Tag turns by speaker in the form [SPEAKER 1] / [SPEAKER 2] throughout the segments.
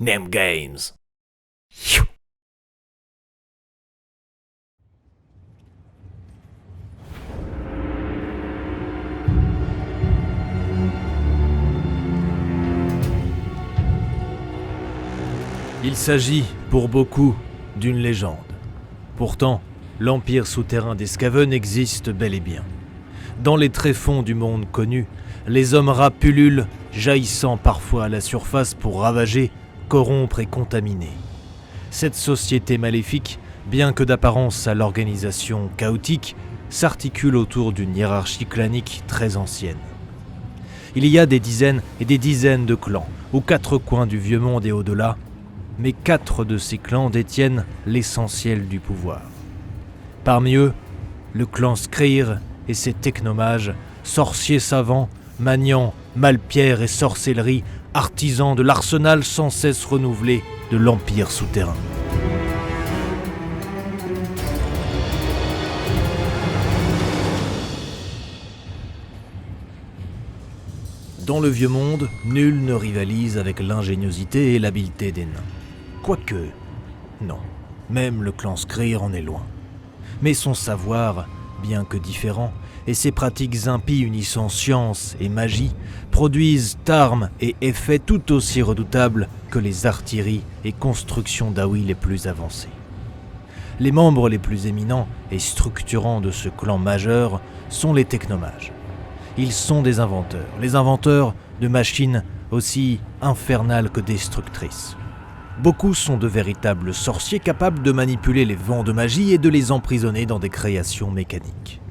[SPEAKER 1] Name Games. Il s'agit, pour beaucoup, d'une légende. Pourtant, l'empire souterrain des Skaven existe bel et bien. Dans les tréfonds du monde connu, les hommes rats pullulent, jaillissant parfois à la surface pour ravager, corrompre et contaminer. Cette société maléfique, bien que d'apparence à l'organisation chaotique, s'articule autour d'une hiérarchie clanique très ancienne. Il y a des dizaines et des dizaines de clans, aux quatre coins du vieux monde et au-delà, mais 4 de ces clans détiennent l'essentiel du pouvoir. Parmi eux, le clan Skryr et ses technomages, sorciers savants, maniant malpierre et sorcellerie, artisans de l'arsenal sans cesse renouvelé de l'Empire souterrain. Dans le vieux monde, nul ne rivalise avec l'ingéniosité et l'habileté des nains. Quoique, non, même le clan Skryr en est loin. Mais son savoir, bien que différent, et ses pratiques impies unissant science et magie, produisent armes et effets tout aussi redoutables que les artilleries et constructions d'Aoi les plus avancées. Les membres les plus éminents et structurants de ce clan majeur sont les technomages. Ils sont des inventeurs, les inventeurs de machines aussi infernales que destructrices. Beaucoup sont de véritables sorciers capables de manipuler les vents de magie et de les emprisonner dans des créations mécaniques.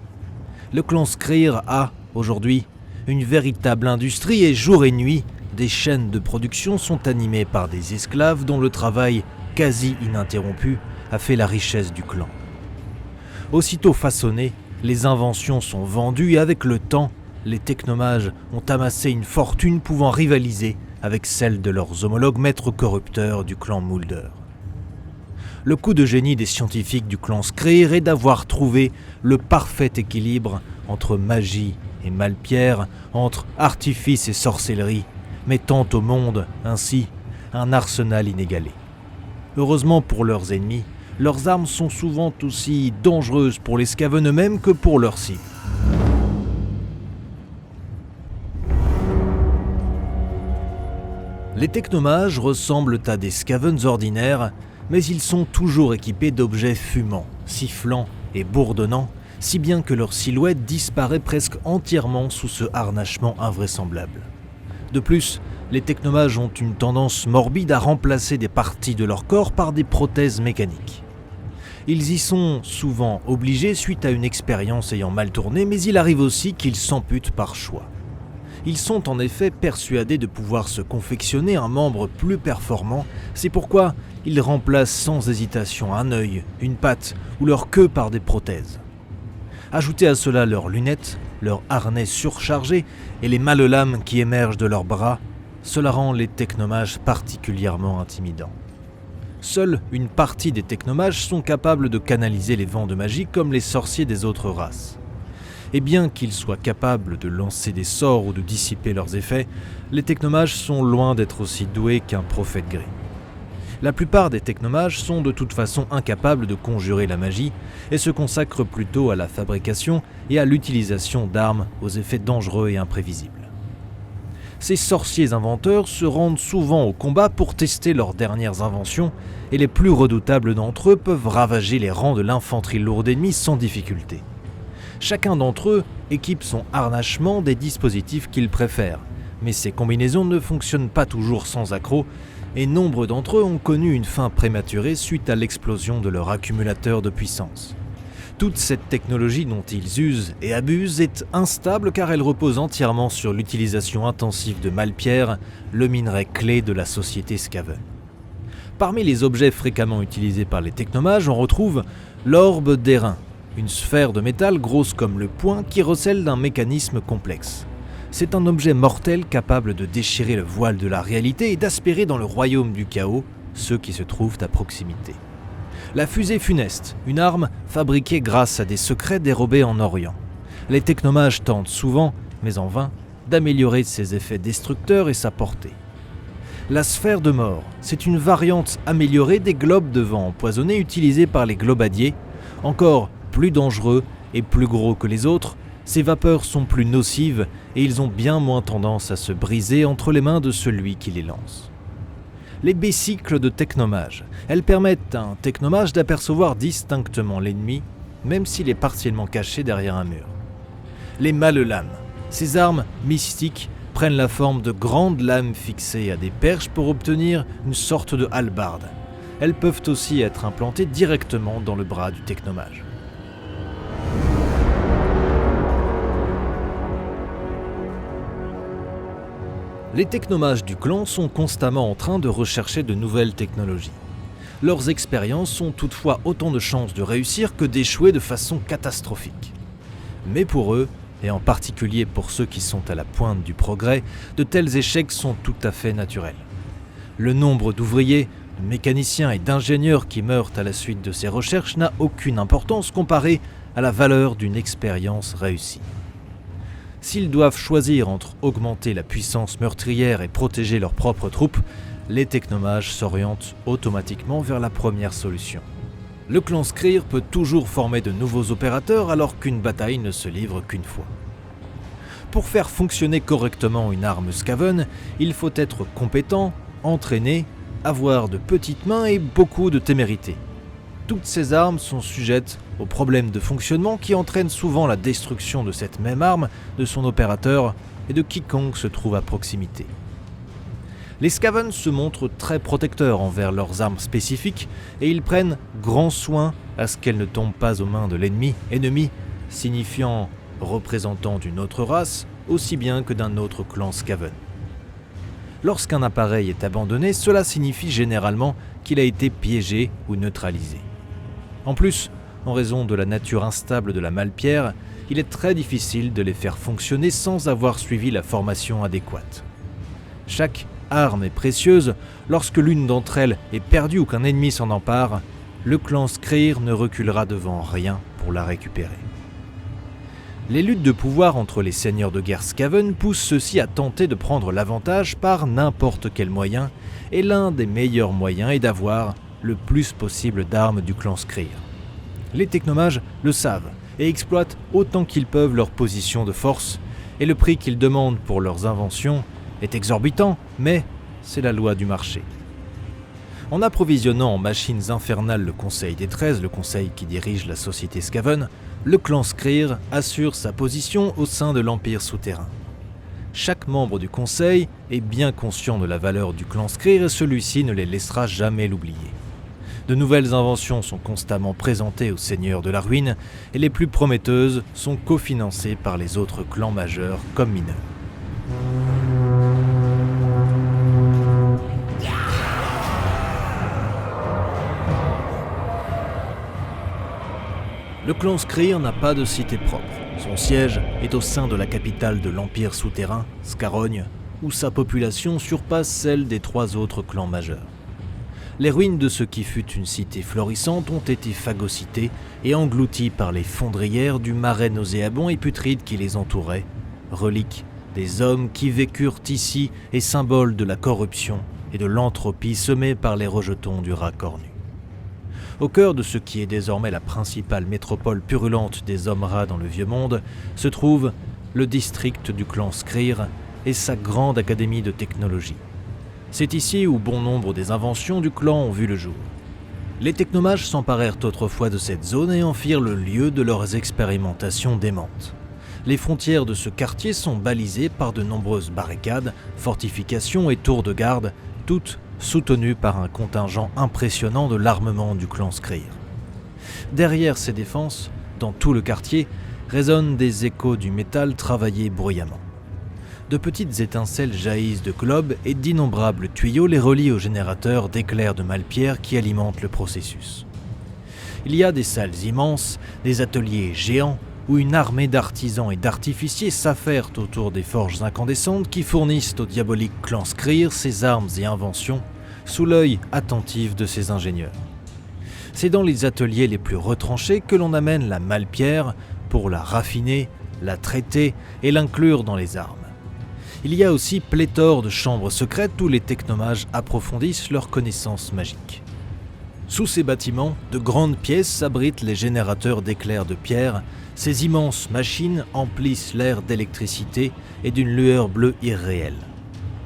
[SPEAKER 1] Le clan Skryr a, aujourd'hui, une véritable industrie et jour et nuit, des chaînes de production sont animées par des esclaves dont le travail, quasi ininterrompu, a fait la richesse du clan. Aussitôt façonnées, les inventions sont vendues et avec le temps, les technomages ont amassé une fortune pouvant rivaliser avec celle de leurs homologues maîtres corrupteurs du clan Moulder. Le coup de génie des scientifiques du clan Skryr est d'avoir trouvé le parfait équilibre entre magie et malpierre, entre artifice et sorcellerie, mettant au monde, ainsi, un arsenal inégalé. Heureusement pour leurs ennemis, leurs armes sont souvent aussi dangereuses pour les Skaven eux-mêmes que pour leurs cibles. Les technomages ressemblent à des Skavens ordinaires, mais ils sont toujours équipés d'objets fumants, sifflants et bourdonnants, si bien que leur silhouette disparaît presque entièrement sous ce harnachement invraisemblable. De plus, les technomages ont une tendance morbide à remplacer des parties de leur corps par des prothèses mécaniques. Ils y sont souvent obligés suite à une expérience ayant mal tourné, mais il arrive aussi qu'ils s'amputent par choix. Ils sont en effet persuadés de pouvoir se confectionner un membre plus performant, c'est pourquoi ils remplacent sans hésitation un œil, une patte ou leur queue par des prothèses. Ajoutez à cela leurs lunettes, leurs harnais surchargés et les mâles lames qui émergent de leurs bras, cela rend les technomages particulièrement intimidants. Seule une partie des technomages sont capables de canaliser les vents de magie comme les sorciers des autres races. Et bien qu'ils soient capables de lancer des sorts ou de dissiper leurs effets, les technomages sont loin d'être aussi doués qu'un prophète gris. La plupart des technomages sont de toute façon incapables de conjurer la magie et se consacrent plutôt à la fabrication et à l'utilisation d'armes aux effets dangereux et imprévisibles. Ces sorciers inventeurs se rendent souvent au combat pour tester leurs dernières inventions et les plus redoutables d'entre eux peuvent ravager les rangs de l'infanterie lourde ennemie sans difficulté. Chacun d'entre eux équipe son harnachement des dispositifs qu'il préfère, mais ces combinaisons ne fonctionnent pas toujours sans accroc, et nombre d'entre eux ont connu une fin prématurée suite à l'explosion de leur accumulateur de puissance. Toute cette technologie dont ils usent et abusent est instable car elle repose entièrement sur l'utilisation intensive de malpierre, le minerai clé de la société Skaven. Parmi les objets fréquemment utilisés par les technomages, on retrouve l'orbe d'airain, une sphère de métal grosse comme le poing qui recèle d'un mécanisme complexe. C'est un objet mortel capable de déchirer le voile de la réalité et d'aspirer dans le royaume du chaos ceux qui se trouvent à proximité. La fusée funeste, une arme fabriquée grâce à des secrets dérobés en Orient. Les technomages tentent souvent, mais en vain, d'améliorer ses effets destructeurs et sa portée. La sphère de mort, c'est une variante améliorée des globes de vent empoisonnés utilisés par les globadiers. Encore plus dangereux et plus gros que les autres, ces vapeurs sont plus nocives et ils ont bien moins tendance à se briser entre les mains de celui qui les lance. Les bécycles de technomage, elles permettent à un technomage d'apercevoir distinctement l'ennemi, même s'il est partiellement caché derrière un mur. Les mâles-lames, ces armes mystiques prennent la forme de grandes lames fixées à des perches pour obtenir une sorte de hallebarde. Elles peuvent aussi être implantées directement dans le bras du technomage. Les technomages du clan sont constamment en train de rechercher de nouvelles technologies. Leurs expériences ont toutefois autant de chances de réussir que d'échouer de façon catastrophique. Mais pour eux, et en particulier pour ceux qui sont à la pointe du progrès, de tels échecs sont tout à fait naturels. Le nombre d'ouvriers, de mécaniciens et d'ingénieurs qui meurent à la suite de ces recherches n'a aucune importance comparée à la valeur d'une expérience réussie. S'ils doivent choisir entre augmenter la puissance meurtrière et protéger leurs propres troupes, les technomages s'orientent automatiquement vers la première solution. Le clan Skryr peut toujours former de nouveaux opérateurs alors qu'une bataille ne se livre qu'une fois. Pour faire fonctionner correctement une arme Skaven, il faut être compétent, entraîné, avoir de petites mains et beaucoup de témérité. Toutes ces armes sont sujettes aux problèmes de fonctionnement qui entraînent souvent la destruction de cette même arme, de son opérateur et de quiconque se trouve à proximité. Les Skaven se montrent très protecteurs envers leurs armes spécifiques et ils prennent grand soin à ce qu'elles ne tombent pas aux mains de l'ennemi, ennemi signifiant représentant d'une autre race aussi bien que d'un autre clan Skaven. Lorsqu'un appareil est abandonné, cela signifie généralement qu'il a été piégé ou neutralisé. En plus, en raison de la nature instable de la malpierre, il est très difficile de les faire fonctionner sans avoir suivi la formation adéquate. Chaque arme est précieuse, lorsque l'une d'entre elles est perdue ou qu'un ennemi s'en empare, le clan Skryr ne reculera devant rien pour la récupérer. Les luttes de pouvoir entre les seigneurs de guerre Skaven poussent ceux-ci à tenter de prendre l'avantage par n'importe quel moyen, et l'un des meilleurs moyens est d'avoir le plus possible d'armes du clan Skryr. Les technomages le savent et exploitent autant qu'ils peuvent leur position de force, et le prix qu'ils demandent pour leurs inventions est exorbitant, mais c'est la loi du marché. En approvisionnant en machines infernales le Conseil des 13, le conseil qui dirige la société Skaven, le clan Skryr assure sa position au sein de l'Empire souterrain. Chaque membre du conseil est bien conscient de la valeur du clan Skryr et celui-ci ne les laissera jamais l'oublier. De nouvelles inventions sont constamment présentées aux seigneurs de la ruine et les plus prometteuses sont cofinancées par les autres clans majeurs comme mineurs. Le clan Skryr n'a pas de cité propre. Son siège est au sein de la capitale de l'Empire souterrain, Scarogne, où sa population surpasse celle des 3 autres clans majeurs. Les ruines de ce qui fut une cité florissante ont été phagocytées et englouties par les fondrières du marais nauséabond et putride qui les entourait, reliques des hommes qui vécurent ici et symboles de la corruption et de l'entropie semée par les rejetons du rat cornu. Au cœur de ce qui est désormais la principale métropole purulente des hommes-rats dans le Vieux Monde, se trouve le district du clan Skryr et sa grande académie de technologie. C'est ici où bon nombre des inventions du clan ont vu le jour. Les technomages s'emparèrent autrefois de cette zone et en firent le lieu de leurs expérimentations démentes. Les frontières de ce quartier sont balisées par de nombreuses barricades, fortifications et tours de garde, toutes soutenues par un contingent impressionnant de l'armement du clan Skryr. Derrière ces défenses, dans tout le quartier, résonnent des échos du métal travaillé bruyamment. De petites étincelles jaillissent de globes et d'innombrables tuyaux les relient aux générateurs d'éclairs de malpierre qui alimentent le processus. Il y a des salles immenses, des ateliers géants, où une armée d'artisans et d'artificiers s'affairent autour des forges incandescentes qui fournissent au diabolique clan Skryr ses armes et inventions, sous l'œil attentif de ses ingénieurs. C'est dans les ateliers les plus retranchés que l'on amène la malpierre pour la raffiner, la traiter et l'inclure dans les armes. Il y a aussi pléthore de chambres secrètes où les technomages approfondissent leurs connaissances magiques. Sous ces bâtiments, de grandes pièces abritent les générateurs d'éclairs de pierre. Ces immenses machines emplissent l'air d'électricité et d'une lueur bleue irréelle.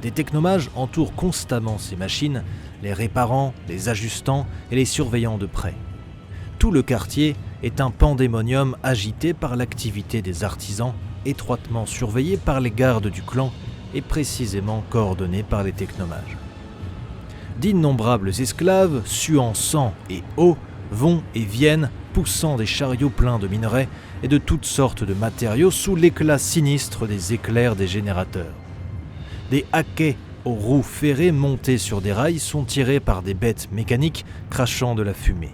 [SPEAKER 1] Des technomages entourent constamment ces machines, les réparant, les ajustant et les surveillant de près. Tout le quartier est un pandémonium agité par l'activité des artisans, étroitement surveillé par les gardes du clan et précisément coordonné par les technomages. D'innombrables esclaves, suant sang et eau, vont et viennent, poussant des chariots pleins de minerais et de toutes sortes de matériaux sous l'éclat sinistre des éclairs des générateurs. Des haquets aux roues ferrées montées sur des rails sont tirés par des bêtes mécaniques crachant de la fumée.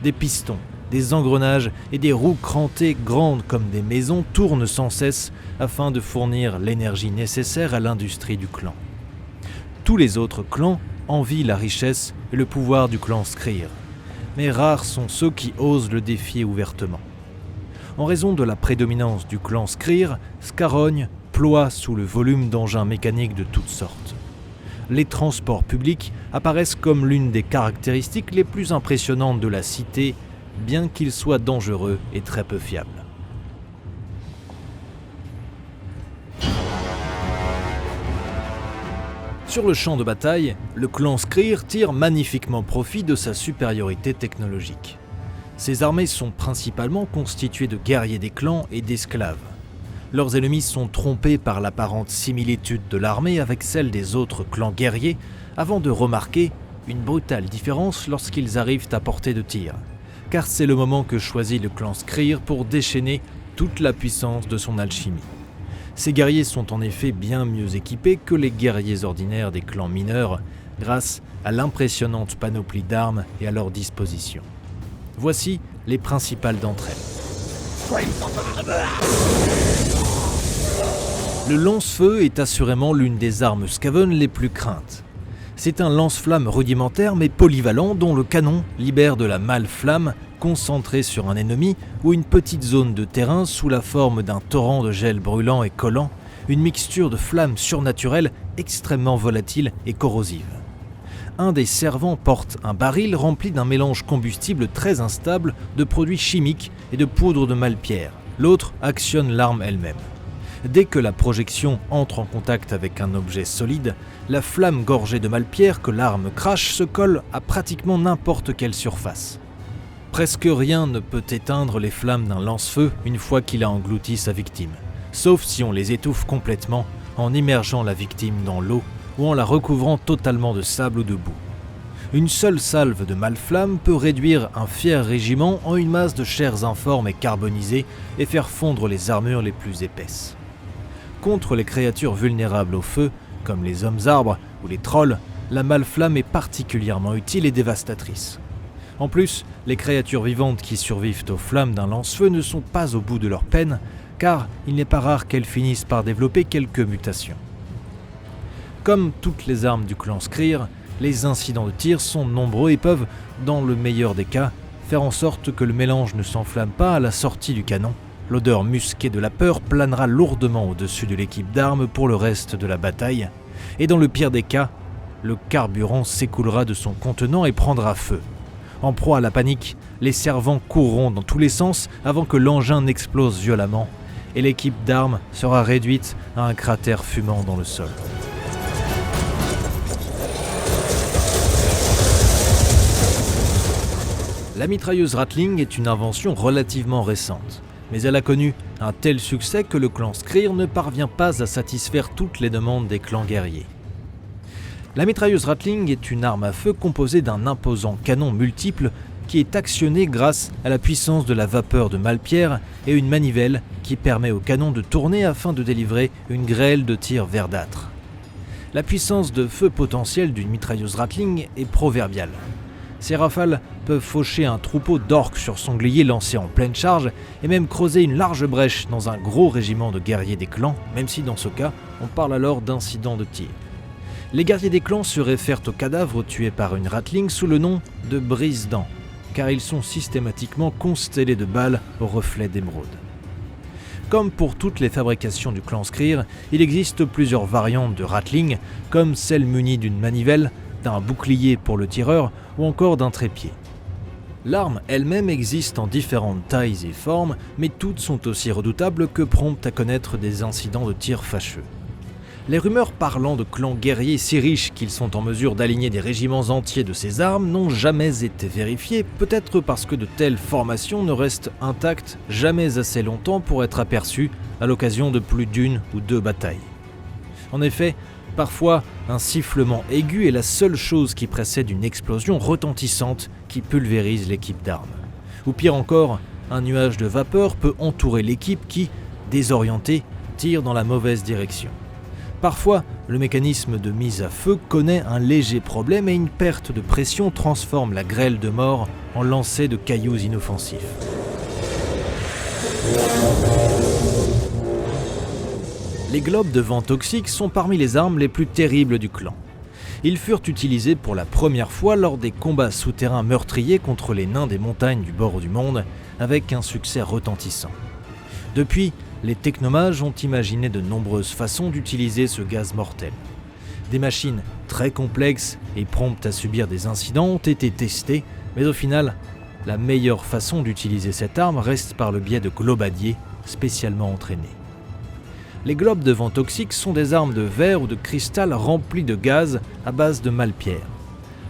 [SPEAKER 1] Des pistons, des engrenages et des roues crantées grandes comme des maisons tournent sans cesse afin de fournir l'énergie nécessaire à l'industrie du clan. Tous les autres clans envient la richesse et le pouvoir du clan Skryr, mais rares sont ceux qui osent le défier ouvertement. En raison de la prédominance du clan Skryr, Scarogne ploie sous le volume d'engins mécaniques de toutes sortes. Les transports publics apparaissent comme l'une des caractéristiques les plus impressionnantes de la cité, bien qu'ils soient dangereux et très peu fiables. Sur le champ de bataille, le clan Skryr tire magnifiquement profit de sa supériorité technologique. Ses armées sont principalement constituées de guerriers des clans et d'esclaves. Leurs ennemis sont trompés par l'apparente similitude de l'armée avec celle des autres clans guerriers avant de remarquer une brutale différence lorsqu'ils arrivent à portée de tir, car c'est le moment que choisit le clan Skryr pour déchaîner toute la puissance de son alchimie. Ces guerriers sont en effet bien mieux équipés que les guerriers ordinaires des clans mineurs grâce à l'impressionnante panoplie d'armes et à leur disposition. Voici les principales d'entre elles. Le lance-feu est assurément l'une des armes Skaven les plus craintes. C'est un lance-flamme rudimentaire mais polyvalent dont le canon libère de la mâle flamme concentrée sur un ennemi ou une petite zone de terrain sous la forme d'un torrent de gel brûlant et collant, une mixture de flammes surnaturelles extrêmement volatile et corrosive. Un des servants porte un baril rempli d'un mélange combustible très instable de produits chimiques et de poudre de malpierre. L'autre actionne l'arme elle-même. Dès que la projection entre en contact avec un objet solide, la flamme gorgée de malpierre que l'arme crache se colle à pratiquement n'importe quelle surface. Presque rien ne peut éteindre les flammes d'un lance-feu une fois qu'il a englouti sa victime, sauf si on les étouffe complètement en immergeant la victime dans l'eau ou en la recouvrant totalement de sable ou de boue. Une seule salve de malflamme peut réduire un fier régiment en une masse de chairs informes et carbonisées et faire fondre les armures les plus épaisses. Contre les créatures vulnérables au feu, comme les hommes-arbres ou les trolls, la malflamme est particulièrement utile et dévastatrice. En plus, les créatures vivantes qui survivent aux flammes d'un lance-feu ne sont pas au bout de leur peine, car il n'est pas rare qu'elles finissent par développer quelques mutations. Comme toutes les armes du clan Skryr, les incidents de tir sont nombreux et peuvent, dans le meilleur des cas, faire en sorte que le mélange ne s'enflamme pas à la sortie du canon. L'odeur musquée de la peur planera lourdement au-dessus de l'équipe d'armes pour le reste de la bataille, et dans le pire des cas, le carburant s'écoulera de son contenant et prendra feu. En proie à la panique, les servants courront dans tous les sens avant que l'engin n'explose violemment, et l'équipe d'armes sera réduite à un cratère fumant dans le sol. La mitrailleuse Ratling est une invention relativement récente, mais elle a connu un tel succès que le clan Skryr ne parvient pas à satisfaire toutes les demandes des clans guerriers. La mitrailleuse Ratling est une arme à feu composée d'un imposant canon multiple qui est actionné grâce à la puissance de la vapeur de malpierre et une manivelle qui permet au canon de tourner afin de délivrer une grêle de tirs verdâtres. La puissance de feu potentielle d'une mitrailleuse Ratling est proverbiale. Ces rafales peuvent faucher un troupeau d'orques sur sangliers lancés en pleine charge et même creuser une large brèche dans un gros régiment de guerriers des clans, même si dans ce cas, on parle alors d'incident de tir. Les guerriers des clans se réfèrent aux cadavres tués par une Ratling sous le nom de brise-dents, car ils sont systématiquement constellés de balles au reflet d'émeraude. Comme pour toutes les fabrications du clan Skryr, il existe plusieurs variantes de Ratling, comme celle munie d'une manivelle, d'un bouclier pour le tireur ou encore d'un trépied. L'arme elle-même existe en différentes tailles et formes, mais toutes sont aussi redoutables que promptes à connaître des incidents de tir fâcheux. Les rumeurs parlant de clans guerriers si riches qu'ils sont en mesure d'aligner des régiments entiers de ces armes n'ont jamais été vérifiées, peut-être parce que de telles formations ne restent intactes jamais assez longtemps pour être aperçues à l'occasion de plus d'une ou deux batailles. En effet, parfois, un sifflement aigu est la seule chose qui précède une explosion retentissante qui pulvérise l'équipe d'armes. Ou pire encore, un nuage de vapeur peut entourer l'équipe qui, désorientée, tire dans la mauvaise direction. Parfois, le mécanisme de mise à feu connaît un léger problème et une perte de pression transforme la grêle de mort en lancer de cailloux inoffensifs. Les globes de vent toxiques sont parmi les armes les plus terribles du clan. Ils furent utilisés pour la première fois lors des combats souterrains meurtriers contre les nains des montagnes du bord du monde, avec un succès retentissant. Depuis, les technomages ont imaginé de nombreuses façons d'utiliser ce gaz mortel. Des machines très complexes et promptes à subir des incidents ont été testées, mais au final, la meilleure façon d'utiliser cette arme reste par le biais de globadiers spécialement entraînés. Les globes de vent toxiques sont des armes de verre ou de cristal remplies de gaz à base de malpierre.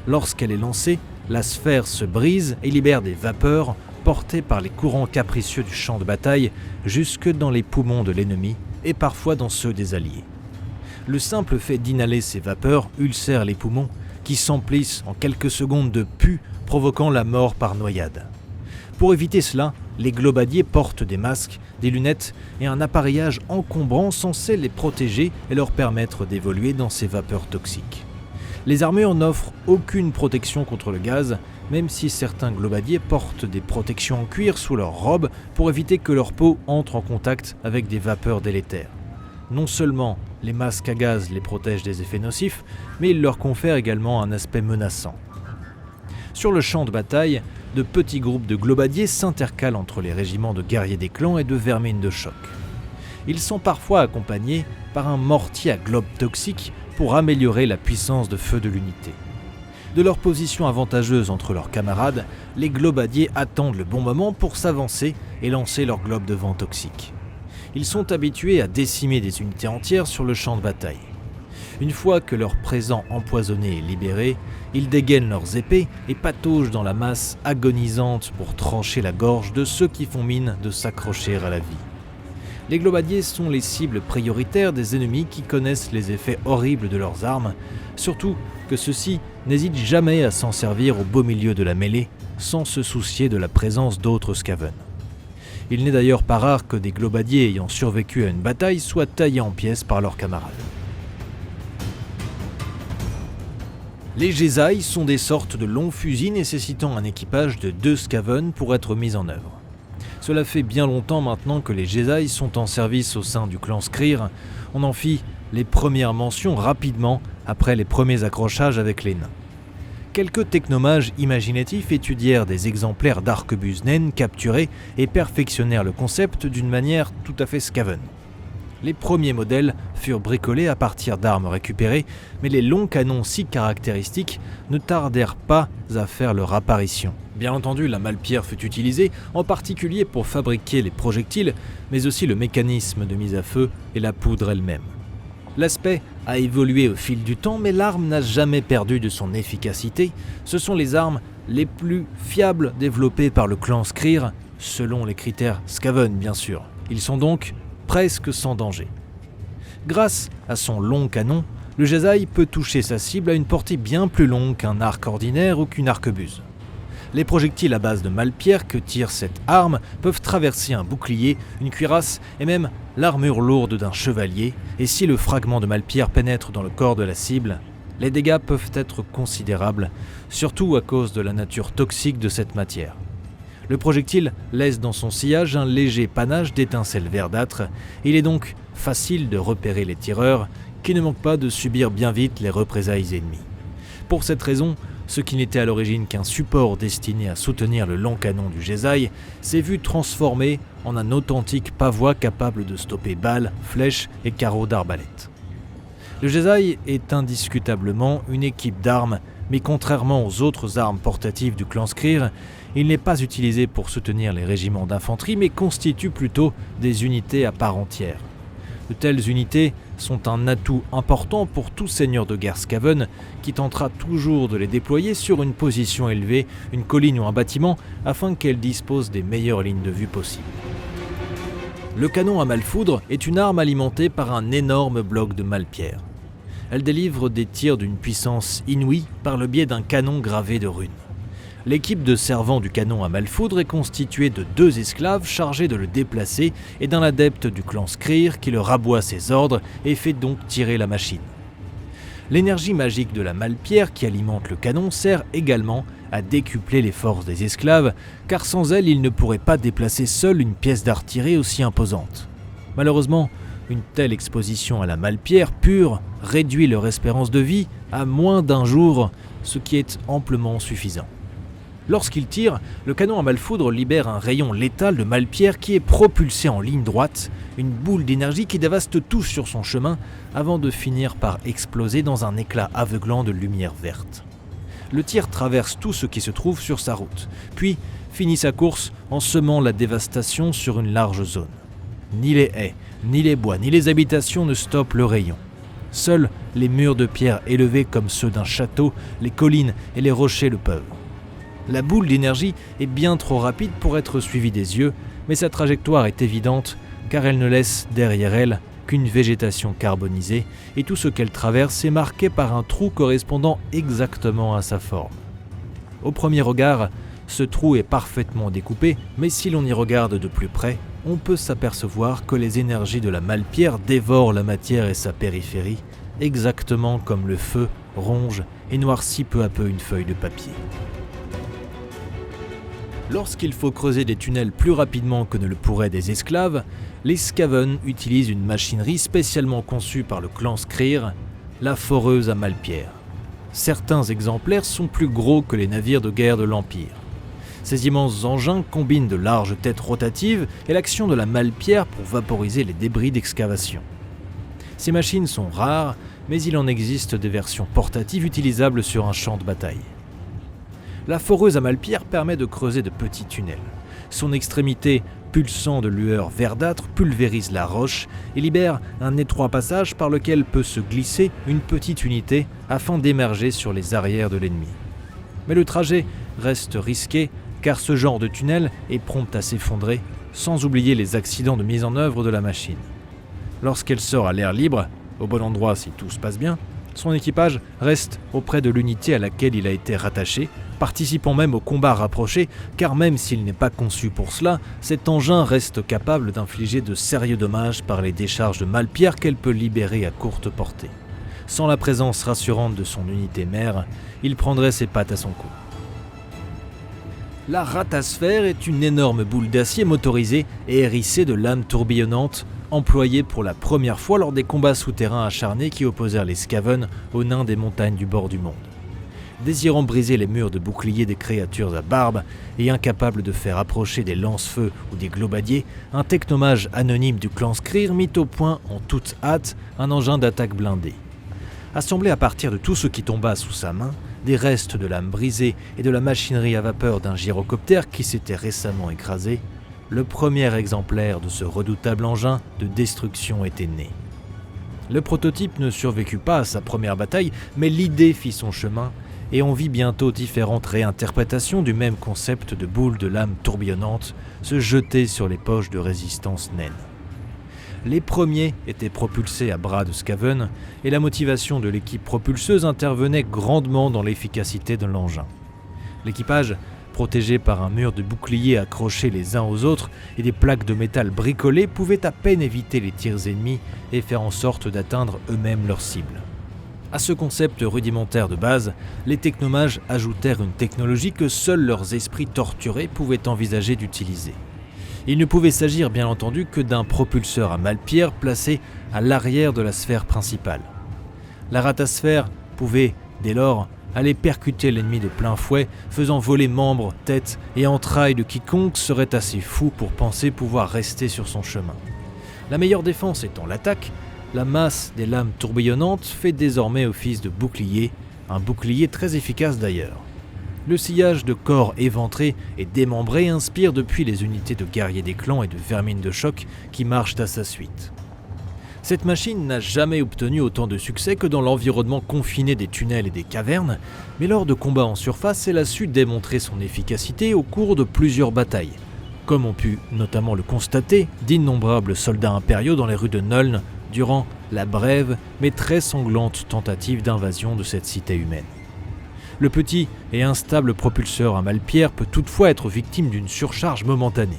[SPEAKER 1] Lorsqu'elle est lancée, la sphère se brise et libère des vapeurs portées par les courants capricieux du champ de bataille jusque dans les poumons de l'ennemi et parfois dans ceux des alliés. Le simple fait d'inhaler ces vapeurs ulcère les poumons qui s'emplissent en quelques secondes de pus provoquant la mort par noyade. Pour éviter cela, les globadiers portent des masques, des lunettes et un appareillage encombrant censé les protéger et leur permettre d'évoluer dans ces vapeurs toxiques. Les armures n'offrent aucune protection contre le gaz, même si certains globadiers portent des protections en cuir sous leur robe pour éviter que leur peau entre en contact avec des vapeurs délétères. Non seulement les masques à gaz les protègent des effets nocifs, mais ils leur confèrent également un aspect menaçant. Sur le champ de bataille, de petits groupes de globadiers s'intercalent entre les régiments de guerriers des clans et de vermines de choc. Ils sont parfois accompagnés par un mortier à globes toxiques pour améliorer la puissance de feu de l'unité. De leur position avantageuse entre leurs camarades, les globadiers attendent le bon moment pour s'avancer et lancer leurs globes de vent toxiques. Ils sont habitués à décimer des unités entières sur le champ de bataille. Une fois que leur présent empoisonné est libéré, ils dégainent leurs épées et pataugent dans la masse agonisante pour trancher la gorge de ceux qui font mine de s'accrocher à la vie. Les globadiers sont les cibles prioritaires des ennemis qui connaissent les effets horribles de leurs armes, surtout que ceux-ci n'hésitent jamais à s'en servir au beau milieu de la mêlée, sans se soucier de la présence d'autres Skaven. Il n'est d'ailleurs pas rare que des globadiers ayant survécu à une bataille soient taillés en pièces par leurs camarades. Les Jezai sont des sortes de longs fusils nécessitant un équipage de 2 Skaven pour être mis en œuvre. Cela fait bien longtemps maintenant que les Jezai sont en service au sein du clan Skryr. On en fit les premières mentions rapidement après les premiers accrochages avec les nains. Quelques technomages imaginatifs étudièrent des exemplaires d'arquebuses naines capturés et perfectionnèrent le concept d'une manière tout à fait Skaven. Les premiers modèles furent bricolés à partir d'armes récupérées, mais les longs canons si caractéristiques ne tardèrent pas à faire leur apparition. Bien entendu, la malpierre fut utilisée, en particulier pour fabriquer les projectiles, mais aussi le mécanisme de mise à feu et la poudre elle-même. L'aspect a évolué au fil du temps, mais l'arme n'a jamais perdu de son efficacité. Ce sont les armes les plus fiables développées par le clan Skryr, selon les critères Skaven bien sûr. Ils sont donc presque sans danger. Grâce à son long canon, le Jezai peut toucher sa cible à une portée bien plus longue qu'un arc ordinaire ou qu'une arquebuse. Les projectiles à base de malpierre que tire cette arme peuvent traverser un bouclier, une cuirasse et même l'armure lourde d'un chevalier, et si le fragment de malpierre pénètre dans le corps de la cible, les dégâts peuvent être considérables, surtout à cause de la nature toxique de cette matière. Le projectile laisse dans son sillage un léger panache d'étincelles verdâtres. Il est donc facile de repérer les tireurs qui ne manquent pas de subir bien vite les représailles ennemies. Pour cette raison, ce qui n'était à l'origine qu'un support destiné à soutenir le long canon du Jesai, s'est vu transformé en un authentique pavois capable de stopper balles, flèches et carreaux d'arbalète. Le Jesai est indiscutablement une équipe d'armes, mais contrairement aux autres armes portatives du clan Skryr, il n'est pas utilisé pour soutenir les régiments d'infanterie, mais constitue plutôt des unités à part entière. De telles unités sont un atout important pour tout seigneur de guerre Skaven qui tentera toujours de les déployer sur une position élevée, une colline ou un bâtiment, afin qu'elles disposent des meilleures lignes de vue possibles. Le canon à malfoudre est une arme alimentée par un énorme bloc de malpierre. Elle délivre des tirs d'une puissance inouïe par le biais d'un canon gravé de runes. L'équipe de servants du canon à malfoudre est constituée de 2 esclaves chargés de le déplacer et d'un adepte du clan Skryr qui leur aboie ses ordres et fait donc tirer la machine. L'énergie magique de la malpierre qui alimente le canon sert également à décupler les forces des esclaves, car sans elle, ils ne pourraient pas déplacer seuls une pièce d'artillerie aussi imposante. Malheureusement, une telle exposition à la malpierre pure réduit leur espérance de vie à moins d'1 jour, ce qui est amplement suffisant. Lorsqu'il tire, le canon à malfoudre libère un rayon létal de malpierre qui est propulsé en ligne droite, une boule d'énergie qui dévaste tout sur son chemin avant de finir par exploser dans un éclat aveuglant de lumière verte. Le tir traverse tout ce qui se trouve sur sa route, puis finit sa course en semant la dévastation sur une large zone. Ni les haies, ni les bois, ni les habitations ne stoppent le rayon. Seuls les murs de pierre élevés comme ceux d'un château, les collines et les rochers le peuvent. La boule d'énergie est bien trop rapide pour être suivie des yeux, mais sa trajectoire est évidente car elle ne laisse derrière elle qu'une végétation carbonisée et tout ce qu'elle traverse est marqué par un trou correspondant exactement à sa forme. Au premier regard, ce trou est parfaitement découpé, mais si l'on y regarde de plus près, on peut s'apercevoir que les énergies de la malpierre dévorent la matière et sa périphérie, exactement comme le feu ronge et noircit peu à peu une feuille de papier. Lorsqu'il faut creuser des tunnels plus rapidement que ne le pourraient des esclaves, les Skaven utilisent une machinerie spécialement conçue par le clan Skryr, la foreuse à malpierre. Certains exemplaires sont plus gros que les navires de guerre de l'Empire. Ces immenses engins combinent de larges têtes rotatives et l'action de la malpierre pour vaporiser les débris d'excavation. Ces machines sont rares, mais il en existe des versions portatives utilisables sur un champ de bataille. La foreuse à malpierre permet de creuser de petits tunnels. Son extrémité, pulsant de lueur verdâtre, pulvérise la roche et libère un étroit passage par lequel peut se glisser une petite unité afin d'émerger sur les arrières de l'ennemi. Mais le trajet reste risqué car ce genre de tunnel est prompt à s'effondrer, sans oublier les accidents de mise en œuvre de la machine. Lorsqu'elle sort à l'air libre, au bon endroit si tout se passe bien, son équipage reste auprès de l'unité à laquelle il a été rattaché, participant même au combat rapproché, car même s'il n'est pas conçu pour cela, cet engin reste capable d'infliger de sérieux dommages par les décharges de malpierre qu'elle peut libérer à courte portée. Sans la présence rassurante de son unité mère, il prendrait ses pattes à son cou. La ratasphère est une énorme boule d'acier motorisée et hérissée de lames tourbillonnantes, employée pour la première fois lors des combats souterrains acharnés qui opposèrent les Skaven aux nains des montagnes du bord du monde. Désirant briser les murs de boucliers des créatures à barbe et incapable de faire approcher des lance-feux ou des globadiers, un technomage anonyme du clan Skryr mit au point en toute hâte un engin d'attaque blindé. Assemblé à partir de tout ce qui tomba sous sa main, des restes de lames brisées et de la machinerie à vapeur d'un gyrocoptère qui s'était récemment écrasé, le premier exemplaire de ce redoutable engin de destruction était né. Le prototype ne survécut pas à sa première bataille, mais l'idée fit son chemin et on vit bientôt différentes réinterprétations du même concept de boule de lames tourbillonnantes se jeter sur les poches de résistance naines. Les premiers étaient propulsés à bras de Skaven et la motivation de l'équipe propulseuse intervenait grandement dans l'efficacité de l'engin. L'équipage, protégé par un mur de boucliers accrochés les uns aux autres et des plaques de métal bricolées, pouvait à peine éviter les tirs ennemis et faire en sorte d'atteindre eux-mêmes leurs cibles. À ce concept rudimentaire de base, les technomages ajoutèrent une technologie que seuls leurs esprits torturés pouvaient envisager d'utiliser. Il ne pouvait s'agir bien entendu que d'un propulseur à malpierre placé à l'arrière de la sphère principale. La ratasphère pouvait, dès lors, aller percuter l'ennemi de plein fouet, faisant voler membres, têtes et entrailles de quiconque serait assez fou pour penser pouvoir rester sur son chemin. La meilleure défense étant l'attaque, la masse des lames tourbillonnantes fait désormais office de bouclier, un bouclier très efficace d'ailleurs. Le sillage de corps éventrés et démembrés inspire depuis les unités de guerriers des clans et de vermines de choc qui marchent à sa suite. Cette machine n'a jamais obtenu autant de succès que dans l'environnement confiné des tunnels et des cavernes, mais lors de combats en surface, elle a su démontrer son efficacité au cours de plusieurs batailles, comme ont pu notamment le constater d'innombrables soldats impériaux dans les rues de Nuln durant la brève mais très sanglante tentative d'invasion de cette cité humaine. Le petit et instable propulseur à Malpierre peut toutefois être victime d'une surcharge momentanée.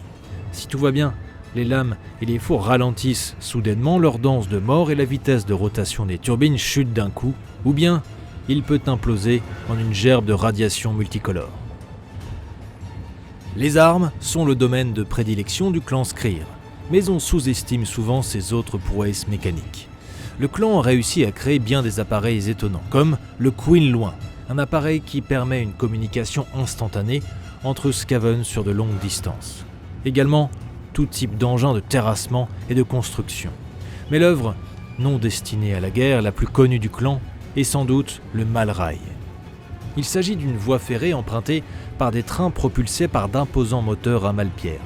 [SPEAKER 1] Si tout va bien, les lames et les fours ralentissent soudainement leur danse de mort et la vitesse de rotation des turbines chute d'un coup, ou bien il peut imploser en une gerbe de radiation multicolore. Les armes sont le domaine de prédilection du clan Skryr, mais on sous-estime souvent ses autres prouesses mécaniques. Le clan a réussi à créer bien des appareils étonnants, comme le Queen Loin, un appareil qui permet une communication instantanée entre Skaven sur de longues distances. Également, tout type d'engins de terrassement et de construction. Mais l'œuvre, non destinée à la guerre, la plus connue du clan, est sans doute le Malrail. Il s'agit d'une voie ferrée empruntée par des trains propulsés par d'imposants moteurs à Malpierre.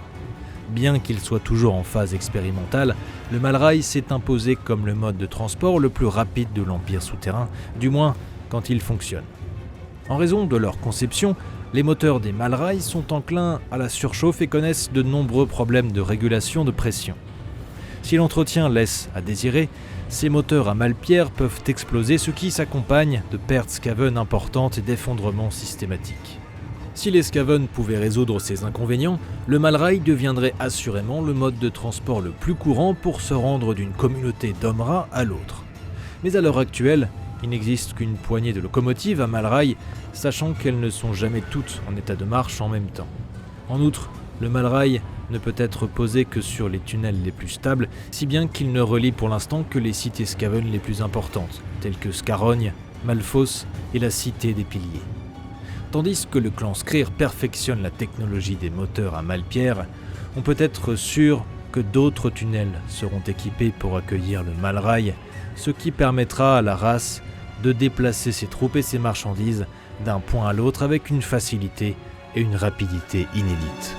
[SPEAKER 1] Bien qu'il soit toujours en phase expérimentale, le Malrail s'est imposé comme le mode de transport le plus rapide de l'Empire souterrain, du moins quand il fonctionne. En raison de leur conception, les moteurs des Malrail sont enclins à la surchauffe et connaissent de nombreux problèmes de régulation de pression. Si l'entretien laisse à désirer, ces moteurs à Malpierre peuvent exploser, ce qui s'accompagne de pertes Skaven importantes et d'effondrements systématiques. Si les Skaven pouvaient résoudre ces inconvénients, le Malrail deviendrait assurément le mode de transport le plus courant pour se rendre d'une communauté d'Omra à l'autre. Mais à l'heure actuelle, il n'existe qu'une poignée de locomotives à Malrail, sachant qu'elles ne sont jamais toutes en état de marche en même temps. En outre, le Malrail ne peut être posé que sur les tunnels les plus stables, si bien qu'il ne relie pour l'instant que les cités Skaven les plus importantes, telles que Scarogne, Malfos et la cité des Piliers. Tandis que le clan Skryr perfectionne la technologie des moteurs à Malpierre, on peut être sûr que d'autres tunnels seront équipés pour accueillir le Malrail, ce qui permettra à la race de déplacer ses troupes et ses marchandises d'un point à l'autre avec une facilité et une rapidité inédites.